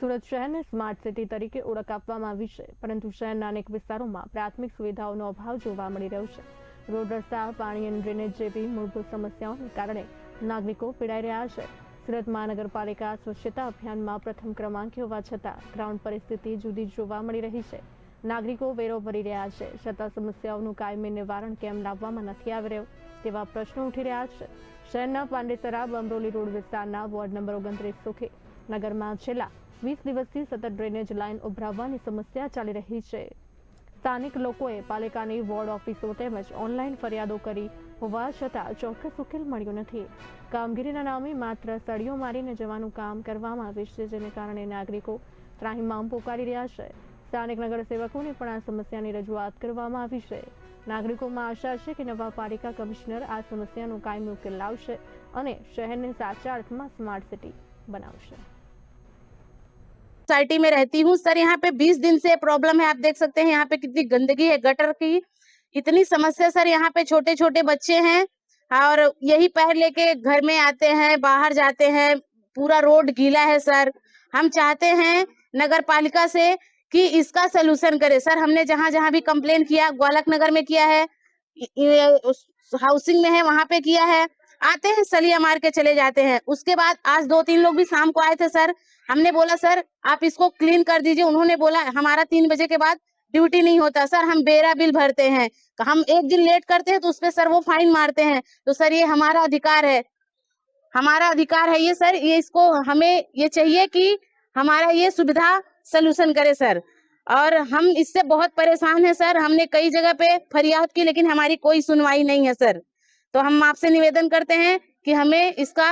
સુરત શહેરને smart city તરીકે ઓળખ આપવામાં આવી છે, પરંતુ શહેરના અનેક વિસ્તારોમાં પ્રાથમિક સુવિધાઓનો અભાવ જોવા મળી રહ્યો છે. રોડ, રસ્તા, પાણી અને ડ્રેનેજ જેવી મૂળભૂત સમસ્યાઓને કારણે નાગરિકો પીડાઈ રહ્યા છે. સુરત મહાનગરપાલિકા સ્વચ્છતા અભિયાનમાં પ્રથમ ક્રમાંકે હોવા છતાં ગ્રાઉન્ડ પરિસ્થિતિ જુદી જોવા મળી રહી છે. નાગરિકો વેરો ભરી રહ્યા છે, છતાં સમસ્યાઓનું કાયમી નિવારણ કેમ લાવવામાં નથી આવી રહ્યું તેવા પ્રશ્નો ઉઠી રહ્યા છે. શહેરના પાંડેસરા બમરોલી રોડ વિસ્તારના વોર્ડ નંબર 29 સુખી નગરમાં છેલ્લા 20 દિવસથી સતત ડ્રેનેજ લાઇન ઉભરાવવાની સમસ્યા ચાલી રહી છે. સ્થાનિક લોકોએ પાલિકાની વોર્ડ ઓફિસો તેમજ ઓનલાઈન ફરિયાદો કરી હોવા છતાં ચોક્કસ ઉકેલ મળ્યો નથી. કામગીરીના નામે માત્ર સળીઓ મારીને જવાનું કામ કરવામાં આવે છે, જેને કારણે નાગરિકો ત્રાહિમામ પોકારી રહ્યા છે. સ્થાનિક નગરસેવકોને પણ આ સમસ્યાની રજૂઆત કરવામાં આવી છે. નાગરિકોમાં આશા છે કે નવા પાલિકા કમિશનર આ સમસ્યાનો કાયમી ઉકેલ લાવશે અને શહેરને સાચા અર્થમાં સ્માર્ટ સિટી બનાવશે. सोसाइटी में रहती हूँ सर। यहाँ पे 20 दिन से प्रॉब्लम है, आप देख सकते हैं यहाँ पे कितनी गंदगी है, गटर की इतनी समस्या सर। यहाँ पे छोटे छोटे बच्चे हैं और यही पैर लेके घर में आते हैं, बाहर जाते हैं, पूरा रोड गीला है सर। हम चाहते हैं नगर पालिका से कि इसका सलूशन करे सर। हमने जहाँ जहाँ भी कंप्लेन किया, ग्वालक नगर में किया है, हाउसिंग में है वहां पे किया है, आते हैं सलिया मार के चले जाते हैं। उसके बाद आज 2-3 लोग भी शाम को आए थे सर। हमने बोला सर आप इसको क्लीन कर दीजिए, उन्होंने बोला हमारा 3 बजे के बाद ड्यूटी नहीं होता सर, हम बेरा बिल भरते हैं, हम एक दिन लेट करते हैं तो उसपे सर वो फाइन मारते हैं। तो सर ये हमारा अधिकार है, हमारा अधिकार है ये सर, ये इसको हमें ये चाहिए कि हमारा ये सुविधा सलूशन करे सर। और हम इससे बहुत परेशान हैं सर। हमने कई जगह पे फरियाद की लेकिन हमारी कोई सुनवाई नहीं है सर। तो हम आपसे निवेदन करते हैं कि हमें इसका